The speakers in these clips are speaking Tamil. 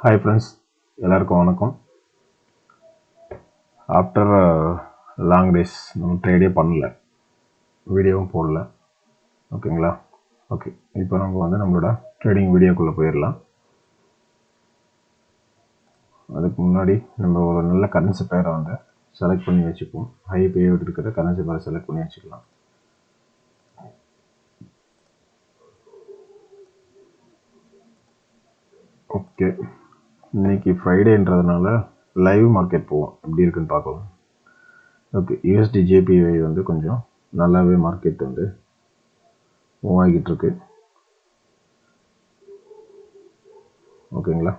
ஹாய் ஃப்ரெண்ட்ஸ், எல்லாருக்கும் வணக்கம். ஆஃப்டர் லாங் டேஸ் நம்ம ட்ரேடே பண்ணல, வீடியோவும் போடல. ஓகேங்களா? ஓகே, இப்போ நம்ம நம்மளோட ட்ரேடிங் வீடியோக்குள்ளே போயிடலாம். அதுக்கு முன்னாடி நம்ம ஒரு நல்ல கரன்சி பேரை செலக்ட் பண்ணி வச்சுப்போம். ஹை பேயோடு இருக்கிற கரன்சி பேரை செலக்ட் பண்ணி வச்சுக்கலாம். ஓகே, இன்னைக்கு ஃப்ரைடேன்றதுனால லைவ் மார்க்கெட் போவோம், எப்படி இருக்குன்னு பார்க்கலாம். ஓகே, யூஎஸ்டி ஜேபிஐ கொஞ்சம் நல்லாவே மார்க்கெட் மூவ் ஆகிட்டு இருக்கு. ஓகேங்களா?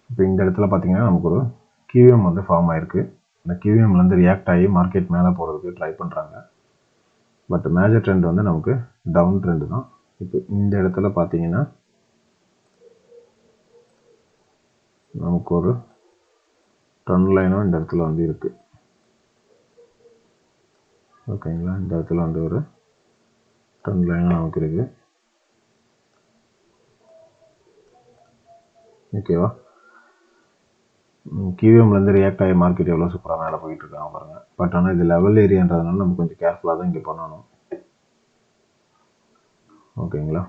இப்போ இந்த இடத்துல பார்த்தீங்கன்னா நமக்கு ஒரு கியூஎம் ஃபார்ம் ஆயிருக்கு. இந்த கியூஎம்லேருந்து ரியாக்ட் ஆகி மார்க்கெட் மேலே போகிறதுக்கு ட்ரை பண்ணுறாங்க. பட் மேஜர் ட்ரெண்ட் நமக்கு டவுன் ட்ரெண்டு தான். இப்போ இந்த இடத்துல பார்த்தீங்கன்னா நமக்கு ஒரு ட்ரெண்ட் லைனும் இந்த இடத்துல இருக்கு. ஓகேங்களா? இந்த இடத்துல ஒரு ட்ரெண்ட் லைனும் நமக்கு இருக்கு. ஓகேவா? கியூஎம்லேருந்து ரியாக்ட் ஆகி மார்க்கெட் எவ்வளோ சூப்பராக மேலே போயிட்டு இருக்காங்க பாருங்கள். பட் ஆனால் இது லெவல் ஏரியான்றதுனால நம்ம கொஞ்சம் கேர்ஃபுல்லாக தான் இங்கே பண்ணணும். ஓகேங்களா?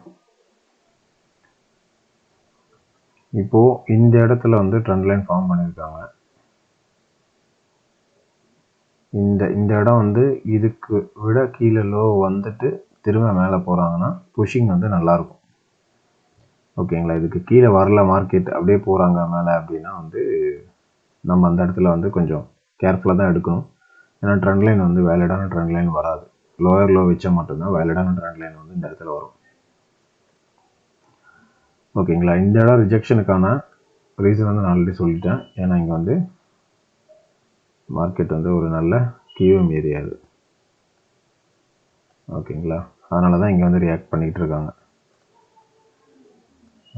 இப்போது இந்த இடத்துல ட்ரெண்ட் லைன் ஃபார்ம் பண்ணியிருக்காங்க. இந்த இடம் இதுக்கு விட கீழே லோ திரும்ப மேலே போகிறாங்கன்னா புஷிங் நல்லாயிருக்கும். ஓகேங்களா? இதுக்கு கீழே வரல மார்க்கெட், அப்படியே போகிறாங்க மேலே அப்படின்னா நம்ம அந்த இடத்துல கொஞ்சம் கேர்ஃபுல்லாக தான் எடுக்கணும். ஏன்னா ட்ரெண்ட் லைன் வேலிடான ட்ரெண்ட் லைன் வராது. லோயர் லோ வச்சா மட்டும்தான் வேலிடான ட்ரெண்ட் லைன் இந்த இடத்துல வரும். ஓகேங்களா? இந்த இடம் ரிஜெக்ஷனுக்கான ரீசன் நான் ஆல்ரெடி சொல்லிட்டேன். ஏன்னா இங்கே மார்க்கெட் ஒரு நல்ல கியூஎம் ஏரியா அது. ஓகேங்களா? அதனால தான் இங்கே ரியாக்ட் பண்ணிகிட்டு இருக்காங்க.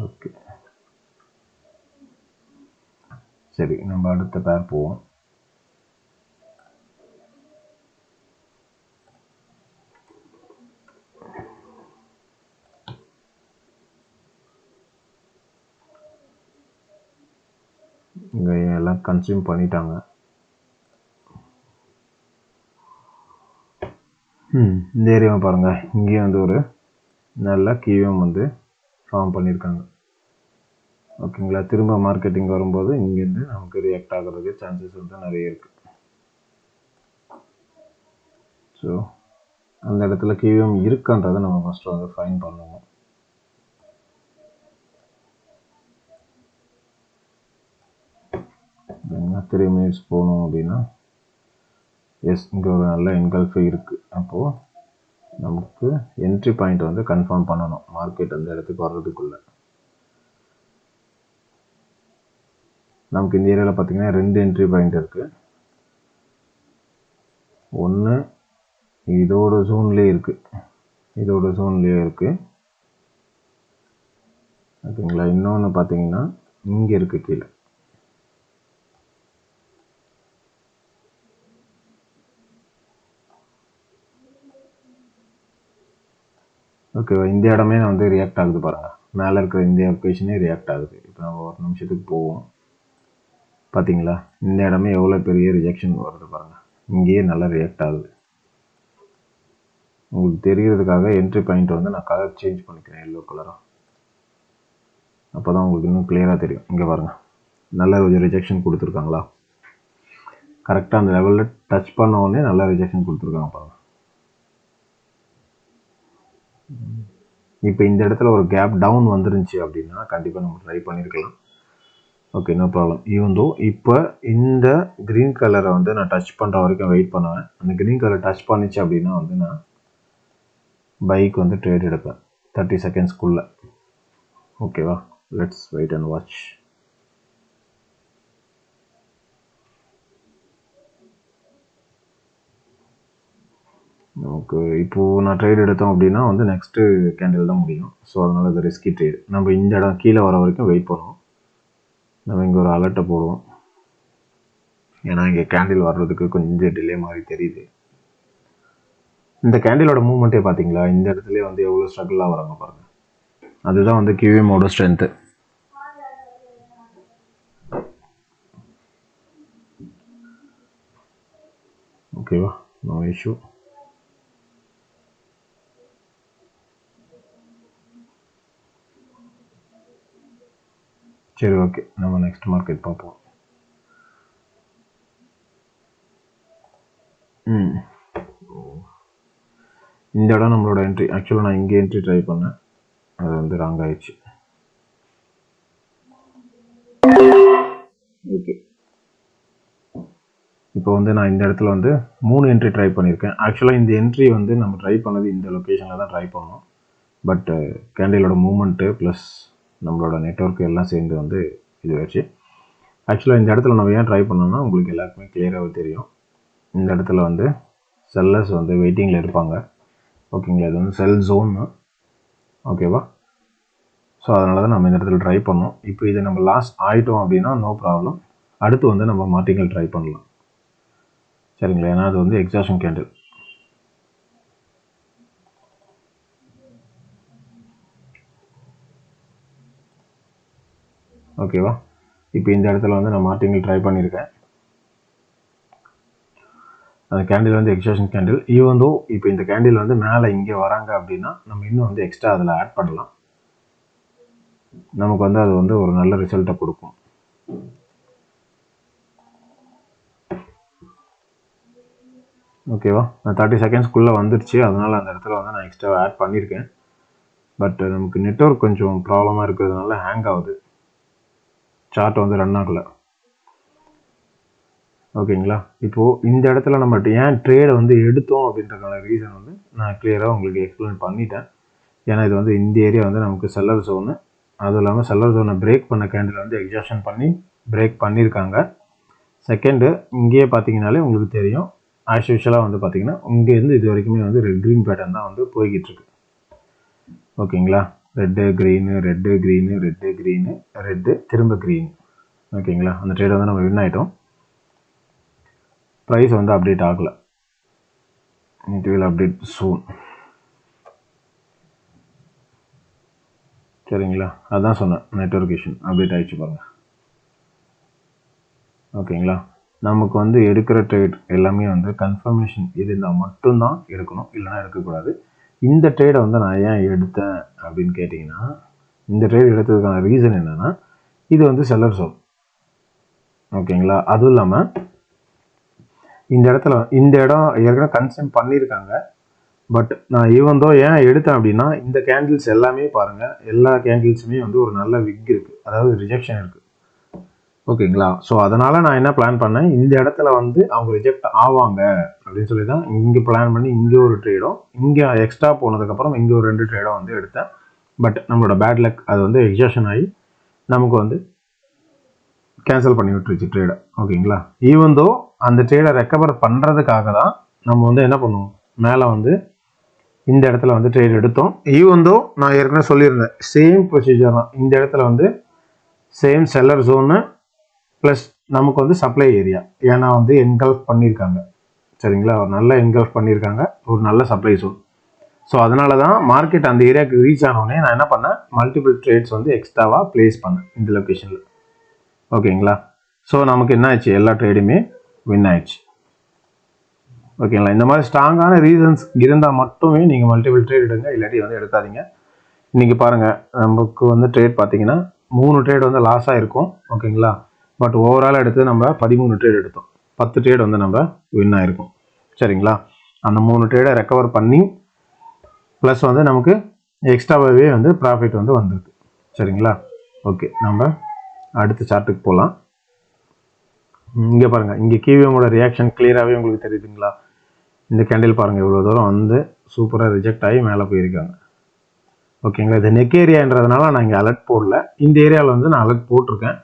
ஓகே, சரி, நம்ம அடுத்த பேர் போவோம். இங்கே எல்லாம் கன்சியூம் பண்ணிட்டாங்க. இந்த ஏரியாவை பாருங்கள், இங்கேயும் ஒரு நல்ல கியூஎம் ஃபார்ம் பண்ணியிருக்காங்க. ஓகேங்களா? திரும்ப மார்க்கெட்டிங் வரும்போது இங்கேருந்து நமக்கு ரியாக்ட் ஆகிறதுக்கு சான்சஸ் நிறைய இருக்குது. ஸோ அந்த இடத்துல கியூஎம் இருக்கான்றதை நம்ம ஃபஸ்ட்டு ஃபைன் பண்ணுவோம். என்ன 3 மினிட்ஸ் போகணும் அப்படின்னா, எஸ், இங்கே ஒரு நல்ல என்கல்ஃபை இருக்குது. அப்போது நமக்கு என்ட்ரி பாயிண்ட் கன்ஃபார்ம் பண்ணணும் மார்க்கெட் அந்த இடத்துக்கு வர்றதுக்குள்ளே. நமக்கு இந்த ஏரியாவில் பார்த்தீங்கன்னா 2 என்ட்ரி பாயிண்ட் இருக்குது. ஒன்று இதோட ஜோன்லேயே இருக்குது, ஓகேங்களா? இன்னொன்று பார்த்தீங்கன்னா இங்கே இருக்குது கீழே. ஓகேவா? இந்த இடமே ரியாக்ட் ஆகுது பாருங்கள். மேலே இருக்கிற இந்த லொக்கேஷனே ரியாக்ட் ஆகுது. இப்போ நம்ம ஒரு நிமிஷத்துக்கு போவோம். பார்த்தீங்களா? இந்த இடமே எவ்வளோ பெரிய ரிஜெக்ஷன் வருது பாருங்கள். இங்கேயே நல்லா ரியாக்ட் ஆகுது. உங்களுக்கு தெரியறதுக்காக என்ட்ரி பாயிண்ட் நான் கலர் சேஞ்ச் பண்ணிக்கிறேன், எல்லோ கலராக. அப்போ தான் உங்களுக்கு இன்னும் கிளியராக தெரியும். இங்கே பாருங்கள், நல்ல ஒரு ரிஜெக்ஷன் கொடுத்துருக்காங்களா? கரெக்டாக அந்த லெவலில் டச் பண்ண உடனே நல்லா ரிஜெக்ஷன் கொடுத்துருக்காங்க பாருங்கள். இப்போ இந்த இடத்துல ஒரு கேப் டவுன் வந்துருந்துச்சு அப்படின்னா கண்டிப்பாக நம்ம ட்ரை பண்ணியிருக்கலாம். Okay, no problem. Even though இப்போ இந்த க்ரீன் கலரை நான் டச் பண்ணுற வரைக்கும் வெயிட் பண்ணுவேன். அந்த க்ரீன் கலர் டச் பண்ணிச்சு அப்படின்னா நான் பைக் ட்ரேட் எடுப்பேன் 30 செகண்ட்ஸ்க்குள்ளே. ஓகேவா? Let's wait and watch. நமக்கு இப்போது நான் ட்ரேட் எடுத்தோம் அப்படின்னா நெக்ஸ்ட்டு கேண்டில் தான் முடியும். ஸோ அதனால் அது ரிஸ்கி ட்ரேட். நம்ம இந்த இடம் கீழே வர வரைக்கும் வெயிட் பண்ணுவோம். நம்ம இங்கே ஒரு அலர்ட்டை போடுவோம். ஏன்னா இங்கே கேண்டில் வர்றதுக்கு கொஞ்சம் டிலே மாதிரி தெரியுது. இந்த கேண்டிலோட மூவ்மெண்ட்டே பார்த்தீங்களா? இந்த இடத்துல எவ்வளோ ஸ்ட்ரகிளாக வராங்க பாருங்கள். அதுதான் கியூஎம்மோட ஸ்ட்ரென்த்து. ஓகேவா, நோ இஷ்யூ. சரி, ஓகே, நம்ம நெக்ஸ்ட் மார்க்கெட் பார்ப்போம். இந்த இடம் நம்மளோட என்ட்ரி. ஆக்சுவலாக நான் இங்கே என்ட்ரி ட்ரை பண்ணேன், அது வந்து ராங் ஆயிடுச்சு. ஓகே, இப்போ வந்து நான் இந்த இடத்துல வந்து 3 என்ட்ரி ட்ரை பண்ணியிருக்கேன். ஆக்சுவலாக இந்த என்ட்ரி வந்து நம்ம ட்ரை பண்ணது இந்த லொக்கேஷனில் தான் ட்ரை பண்ணோம். பட் கேண்டிலோட மூமெண்ட்டு ப்ளஸ் நம்மளோட நெட்வொர்க் எல்லாம் சேர்ந்து வந்து இது வச்சு ஆக்சுவலாக இந்த இடத்துல நம்ம ஏன் ட்ரை பண்ணோம்னா உங்களுக்கு எல்லாருக்குமே கிளியராகவே தெரியும். இந்த இடத்துல வந்து செல்லர்ஸ் வந்து வெயிட்டிங்கில் இருப்பாங்க. ஓகேங்களா, இது வந்து செல் ஜோன்னு. ஓகேவா, ஸோ அதனால தான் நம்ம இந்த இடத்துல ட்ரை பண்ணோம். இப்போ இதை நம்ம லாஸ் ஆகிட்டோம் அப்படின்னா நோ ப்ராப்ளம். அடுத்து வந்து நம்ம மார்டிங்கல் ட்ரை பண்ணலாம். சரிங்களா, ஏன்னா அது வந்து எக்ஸாஷன் கேண்டில். ஓகேவா, இப்போ இந்த இடத்துல வந்து நான் மார்டிங்கல் ட்ரை பண்ணியிருக்கேன். அந்த கேண்டில் வந்து எக்ஸாஷன் கேண்டில். ஈவன் தோ இப்போ இந்த கேண்டில் வந்து மேலே இங்கே வராங்க அப்படின்னா நம்ம இன்னும் வந்து எக்ஸ்ட்ரா அதில் ஆட் பண்ணலாம். நமக்கு வந்து அது வந்து ஒரு நல்ல ரிசல்ட்டை கொடுக்கும். ஓகேவா, நான் 30 செகண்ட்ஸ்க்குள்ளே வந்துருச்சு, அதனால் அந்த இடத்துல வந்து நான் எக்ஸ்ட்ரா ஆட் பண்ணியிருக்கேன். பட் நமக்கு நெட்வொர்க் கொஞ்சம் ப்ராப்ளமாக இருக்கிறதுனால ஹேங் ஆகுது, சார்ட் வந்து ரன் ஆகலை. ஓகேங்களா, இப்போது இந்த இடத்துல நம்ம ஏன் ட்ரேடை வந்து எடுத்தோம் அப்படின்றதுக்கான ரீசன் வந்து நான் கிளியராக உங்களுக்கு எக்ஸ்பிளைன் பண்ணிட்டேன். ஏன்னா இது வந்து இந்த ஏரியா வந்து நமக்கு செல்லர் ஜோனு. அதுவும் இல்லாமல் செல்லர் ஜோனை பிரேக் பண்ண கேண்டில் வந்து எக்ஸாஷன் பண்ணி பிரேக் பண்ணியிருக்காங்க. செகண்டு, இங்கேயே பார்த்தீங்கனாலே உங்களுக்கு தெரியும், ஆஸ் யூஷுவலாக வந்து பார்த்தீங்கன்னா இங்கேருந்து இது வரைக்குமே வந்து ரெட் க்ரீன் பேட்டர்ன் தான் வந்து போய்கிட்டு இருக்கு. ஓகேங்களா, red green, red green, red green, red, திரும்ப க்ரீன். ஓகேங்களா, அந்த ட்ரேட் வந்து நம்ம வின் ஆகிட்டோம். ப்ரைஸ் வந்து அப்டேட் ஆகலை, இட் வில் அப்டேட் சூன். சரிங்களா, அதான் சொன்னேன், நெட்வொர்க் இஷ்யூ அப்டேட் ஆகிடுச்சு பாருங்கள். ஓகேங்களா, நமக்கு வந்து எடுக்கிற ட்ரேட் எல்லாமே வந்து கன்ஃபர்மேஷன் இருந்தால் மட்டும்தான் எடுக்கணும், இல்லைனா எடுக்கக்கூடாது. இந்த ட்ரேடை வந்து நான் ஏன் எடுத்தேன் அப்படின்னு கேட்டிங்கன்னா, இந்த ட்ரேட் எடுத்ததுக்கான ரீசன் என்னென்னா, இது வந்து செல்லர் ஜோன். ஓகேங்களா, அதுவும் இல்லாமல் இந்த இடத்துல இந்த இடம் ஏற்கனவே கன்சியூம் பண்ணியிருக்காங்க. பட் நான் ஈவந்தோ ஏன் எடுத்தேன் அப்படின்னா, இந்த கேண்டில்ஸ் எல்லாமே பாருங்கள், எல்லா கேண்டில்ஸுமே வந்து ஒரு நல்ல விக் இருக்குது, அதாவது ரிஜெக்ஷன் இருக்குது. ஓகேங்களா, ஸோ அதனால் நான் என்ன பிளான் பண்ணேன், இந்த இடத்துல வந்து அவங்க ரிஜெக்ட் ஆவாங்க அப்படின்னு சொல்லி தான் இங்கே பிளான் பண்ணி இங்கே ஒரு ட்ரேடும், இங்கே எக்ஸ்ட்ரா போனதுக்கப்புறம் இங்கே ஒரு 2 ட்ரேடும் வந்து எடுத்தேன். பட் நம்மளோட பேட் லக் அது வந்து எக்ஸாஷன் ஆகி நமக்கு வந்து கேன்சல் பண்ணி விட்டுருச்சு ட்ரேடை. ஓகேங்களா, ஈவன் தோ அந்த ட்ரேடை ரெக்கவர் பண்ணுறதுக்காக தான் நம்ம வந்து என்ன பண்ணுவோம், மேலே வந்து இந்த இடத்துல வந்து ட்ரேட் எடுத்தோம். ஈவன் தோ நான் ஏற்கனவே சொல்லியிருந்தேன், சேம் ப்ரொசீஜர் தான். இந்த இடத்துல வந்து சேம் செல்லர் ஜோனு ப்ளஸ் நமக்கு வந்து சப்ளை ஏரியா, ஏன்னா வந்து என்கல்ஃப் பண்ணியிருக்காங்க. சரிங்களா, ஒரு நல்ல என்கல்ஃப் பண்ணியிருக்காங்க, ஒரு நல்ல சப்ளை ஜோன். ஸோ அதனால தான் மார்க்கெட் அந்த ஏரியாவுக்கு ரீச் ஆனோடனே நான் என்ன பண்ணேன், மல்டிபிள் ட்ரேட்ஸ் வந்து எக்ஸ்ட்ராவாக ப்ளேஸ் பண்ணேன் இந்த லொக்கேஷனில். ஓகேங்களா, ஸோ நமக்கு என்ன ஆயிடுச்சு, எல்லா ட்ரேடுமே வின் ஆயிடுச்சு. ஓகேங்களா, இந்த மாதிரி ஸ்ட்ராங்கான ரீசன்ஸ் இருந்தால் மட்டுமே நீங்கள் மல்டிபிள் ட்ரேட் எடுங்க, இல்லாட்டி வந்து எடுக்காதீங்க. இன்றைக்கி பாருங்கள், நமக்கு வந்து ட்ரேட் பார்த்தீங்கன்னா 3 ட்ரேட் வந்து லாஸ் ஆகிருக்கும். ஓகேங்களா, பட் ஓவரால் எடுத்து நம்ம 13 ட்ரேட் எடுத்தோம், 10 ட்ரேட் வந்து நம்ம வின் ஆகிருக்கும். சரிங்களா, அந்த 3 ட்ரேடை ரெக்கவர் பண்ணி ப்ளஸ் வந்து நமக்கு எக்ஸ்ட்ராவாகவே வந்து ப்ராஃபிட் வந்து வந்திருக்கு. சரிங்களா, ஓகே, நம்ம அடுத்த சார்ட்டுக்கு போகலாம். இங்கே பாருங்கள், இங்கே கிவிஎமோட ரியாக்ஷன் கிளியராகவே உங்களுக்கு தெரியுதுங்களா. இந்த கேண்டில் பாருங்கள், இவ்வளோ தூரம் வந்து சூப்பராக ரிஜெக்ட் ஆகி மேலே போயிருக்காங்க. ஓகேங்களா, இது நெக் ஏரியான்றதுனால நான் இங்கே அலர்ட் போடல, இந்த ஏரியாவில் வந்து நான் அலர்ட் போட்டிருக்கேன்.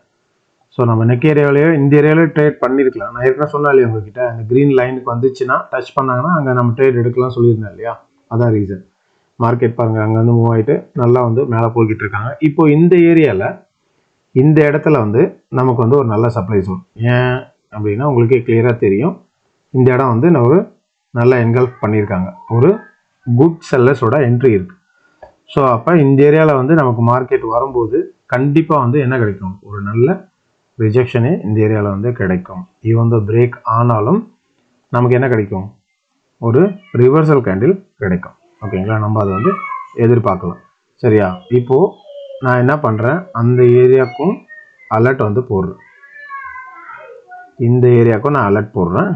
ஸோ நம்ம நெக் ஏரியாவிலேயே இந்த ஏரியாவிலே ட்ரேட் பண்ணியிருக்கலாம். நான் ஏற்கனவே சொன்னேன் இல்லையா உங்ககிட்ட, அந்த க்ரீன் லைனுக்கு வந்துச்சுன்னா டச் பண்ணாங்கன்னா அங்கே நம்ம ட்ரேட் எடுக்கலாம் சொல்லியிருந்தேன் இல்லையா, அதான் ரீசன். மார்க்கெட் பாருங்கள், அங்கே வந்து மூவ் ஆகிட்டு நல்லா வந்து மேலே போய்கிட்டு இருக்காங்க. இப்போ இந்த ஏரியாவில் இந்த இடத்துல வந்து நமக்கு வந்து ஒரு நல்ல சப்ளை ஜோன். ஏன் அப்படின்னா உங்களுக்கே கிளியராக தெரியும், இந்த இடம் வந்து ஒரு நல்லா என்கல்ஃப் பண்ணியிருக்காங்க, ஒரு குட் செல்லர்ஸோட என்ட்ரி இருக்குது. ஸோ அப்போ இந்த ஏரியாவில் வந்து நமக்கு மார்க்கெட் வரும்போது கண்டிப்பாக வந்து என்ன கிடைக்கும், ஒரு நல்ல ரிஜெக்ஷனே இந்த ஏரியாவில் வந்து கிடைக்கும். ஈவன் தோ பிரேக் ஆனாலும் நமக்கு என்ன கிடைக்கும், ஒரு ரிவர்சல் கேண்டில் கிடைக்கும். ஓகேங்களா, நம்ம அதை வந்து எதிர்பார்க்கலாம். சரியா, இப்போது நான் என்ன பண்ணுறேன், அந்த ஏரியாவுக்கும் அலர்ட் வந்து போடுறேன், இந்த ஏரியாவுக்கும் நான் அலர்ட் போடுறேன்.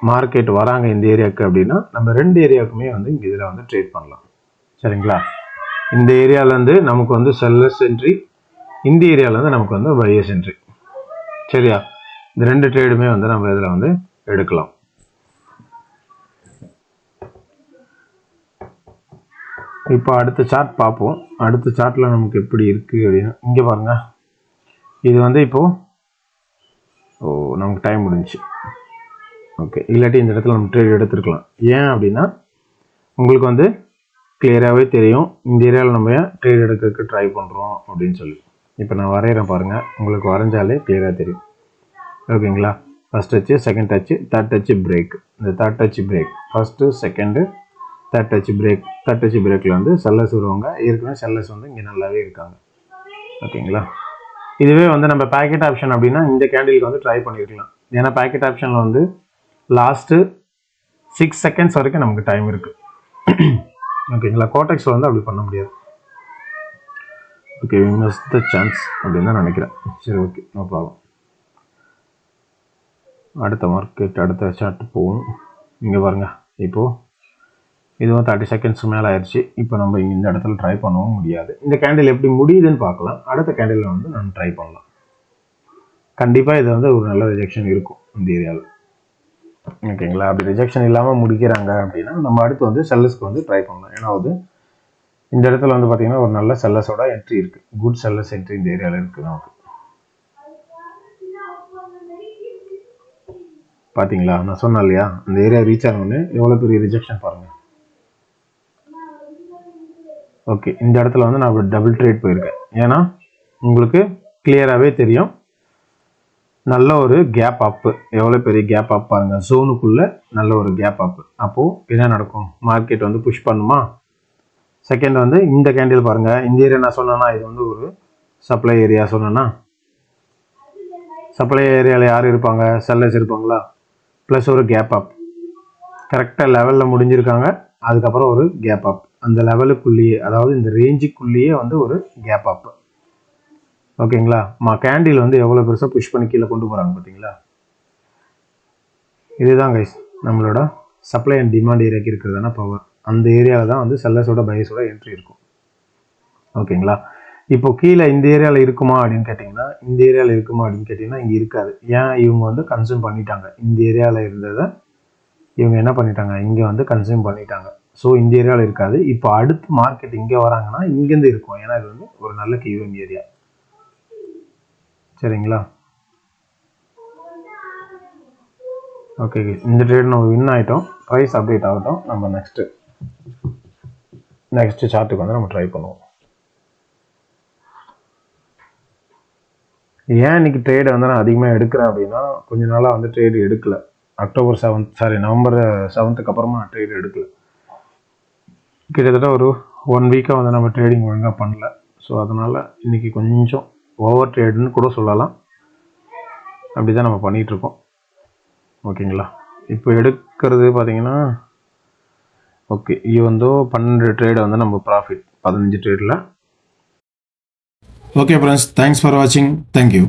மார்க்கெட் வராங்க இந்த ஏரியாவுக்கு அப்படின்னா நம்ம 2 ஏரியாவுக்குமே வந்து இங்கே இதில் வந்து ட்ரேட் பண்ணலாம். சரிங்களா, இந்த ஏரியாவிலேருந்து நமக்கு வந்து செல்லர்ஸ் என்ட்ரி, இந்த ஏரியாவிலேருந்து நமக்கு வந்து பையர்ஸ் என்ட்ரி. சரியா, இந்த 2 ட்ரேடுமே வந்து நம்ம இதில் வந்து எடுக்கலாம். இப்போ அடுத்த சார்ட் பார்ப்போம். அடுத்த சார்ட்டில் நமக்கு எப்படி இருக்குது அப்படின்னா, இங்கே பாருங்க, இது வந்து இப்போது நமக்கு டைம் முடிஞ்சிச்சு. ஓகே, இல்லாட்டி இந்த இடத்துல நம்ம ட்ரேட் எடுத்துருக்கலாம். ஏன் அப்படின்னா உங்களுக்கு வந்து கிளியராகவே தெரியும் இந்த ஏரியாவில் நம்ம ட்ரேட் எடுக்கிறதுக்கு ட்ரை பண்ணுறோம் அப்படின்னு சொல்லி. இப்போ நான் வரைகிறேன் பாருங்கள், உங்களுக்கு வரைஞ்சாலே கிளியராக தெரியும். ஓகேங்களா, first touch, second touch, third touch break. இந்த third touch break, first second third touch break. Third touch பிரேக்கில் வந்து செல்லர்ஸ் வருவாங்க. ஏற்கனவே செல்லர்ஸ் வந்து இங்கே நல்லாவே இருக்காங்க. ஓகேங்களா, இதுவே வந்து நம்ம பேக்கெட் ஆப்ஷன் அப்படின்னா இந்த கேண்டிலுக்கு வந்து ட்ரை பண்ணியிருக்கலாம். ஏன்னா பேக்கெட் ஆப்ஷனில் வந்து லாஸ்ட்டு 6 செகண்ட்ஸ் வரைக்கும் நமக்கு டைம் இருக்குது. ஓகேங்களா, கோடெக்ஸில் வந்து அப்படி பண்ண முடியாது. ஓகே, மிஸ் த சான்ஸ் அப்படின்னு தான் நினைக்கிறேன். சரி, ஓகே, நோ ப்ராப்ளம். அடுத்த மார்க்கெட், அடுத்த சார்ட் போகும். இங்கே பாருங்கள், இப்போது இதுவும் 30 செகண்ட்ஸ் மேலே ஆயிடுச்சு. இப்போ நம்ம இந்த இடத்துல ட்ரை பண்ணவும் முடியாது. இந்த கேண்டில் எப்படி முடியுதுன்னு பார்க்கலாம். அடுத்த கேண்டிலில் வந்து நம்ம ட்ரை பண்ணலாம். கண்டிப்பாக இது வந்து ஒரு நல்ல ரிஜெக்ஷன் இருக்கும் இந்த ஏரியாவில். ஓகேங்களா, அப்படி ரிஜெக்ஷன் இல்லாமல் முடிக்கிறாங்க அப்படின்னா நம்ம அடுத்து வந்து செல்லர்ஸ்க்கு வந்து ட்ரை பண்ணலாம். ஏன்னா வந்து இந்த இடத்துல வந்து பார்த்தீங்கன்னா ஒரு நல்ல செல்லர்ஸோட என்ட்ரி இருக்குது, குட் செல்லர்ஸ் என்ட்ரி இந்த ஏரியாவில் இருக்குது நமக்கு. பார்த்தீங்களா, நான் சொன்னேன் இல்லையா, அந்த ஏரியா ரீச் ஆனோடனே எவ்வளோ பெரிய ரிஜெக்ஷன் பாருங்கள். ஓகே, இந்த இடத்துல வந்து நான் டபுள் ட்ரேட் போயிருக்கேன். ஏன்னா உங்களுக்கு கிளியராகவே தெரியும் நல்ல ஒரு கேப் அப்பு, எவ்வளோ பெரிய கேப் அப் பாருங்கள், ஜோனுக்குள்ளே நல்ல ஒரு கேப் அப்பு. அப்போது என்ன நடக்கும், மார்க்கெட் வந்து புஷ் பண்ணுமா. செகண்ட் வந்து இந்த கேண்டில் பாருங்கள், இந்த ஏரியா நான் சொன்னேன்னா இது வந்து ஒரு சப்ளை ஏரியா சொன்னேன்னா, சப்ளை ஏரியாவில் யார் இருப்பாங்க, செல்லர்ஸ் இருப்பாங்களா, ப்ளஸ் ஒரு கேப் அப் கரெக்டாக லெவலில் முடிஞ்சிருக்காங்க. அதுக்கப்புறம் ஒரு கேப் அப் அந்த லெவலுக்குள்ளேயே, அதாவது இந்த ரேஞ்சுக்குள்ளேயே வந்து ஒரு கேப் அப். ஓகேங்களா, கேண்டில் வந்து எவ்வளோ பெருசாக புஷ் பண்ணி கீழே கொண்டு போகிறாங்க பார்த்தீங்களா. இதுதான் கைஸ் நம்மளோட சப்ளை அண்ட் டிமாண்ட் ஏரியாவுக்கு இருக்கிறதான பவர். அந்த ஏரியாவில் தான் வந்து செல்லர்ஸோட பையர்ஸோட என்ட்ரி இருக்கும். ஓகேங்களா, இப்போ கீழே இந்த ஏரியாவில் இருக்குமா அப்படின்னு கேட்டிங்கன்னா, இந்த ஏரியாவில் இருக்குமா அப்படின்னு கேட்டிங்கன்னா இங்கே இருக்காது. ஏன், இவங்க வந்து கன்சியூம் பண்ணிட்டாங்க. இந்த ஏரியாவில் இருந்ததை இவங்க என்ன பண்ணிட்டாங்க, இங்கே வந்து கன்சியூம் பண்ணிட்டாங்க. ஸோ இந்த ஏரியாவில் இருக்காது. இப்போ அடுத்து மார்க்கெட் இங்கே வராங்கன்னா இங்கேருந்து இருக்கும். ஏன்னா இது வந்து ஒரு நல்ல கீவிங் ஏரியா. சரிங்களா, ஓகே, இந்த ட்ரேட் நம்ம வின் ஆகிட்டோம். ப்ரைஸ் அப்டேட் ஆகட்டும். நம்ம நெக்ஸ்ட் சார்ட்டுக்கு வந்து நம்ம ட்ரை பண்ணுவோம். ஏன் இன்னைக்கு ட்ரேடை வந்து நான் அதிகமாக எடுக்கிறேன் அப்படின்னா, கொஞ்ச நாளாக வந்து ட்ரேடு எடுக்கலை. நவம்பர் 7th அப்புறமா நான் ட்ரேடு எடுக்கல. கிட்டத்தட்ட ஒரு 1 வீக்காக வந்து நம்ம ட்ரேடிங் ஒழுங்காக பண்ணல. ஸோ அதனால் இன்றைக்கி கொஞ்சம் ஓவர் ட்ரேடுன்னு கூட சொல்லலாம். அப்படி தான் நம்ம பண்ணிகிட்ருக்கோம். ஓகேங்களா, இப்போ எடுக்கிறது பார்த்தீங்கன்னா ஓகே, இது வந்து 12 ட்ரேடு வந்து நம்ம ப்ராஃபிட் 15 ட்ரேடில். ஓகே ஃப்ரெண்ட்ஸ், தேங்க்ஸ் ஃபார் வாட்சிங். தேங்க்யூ.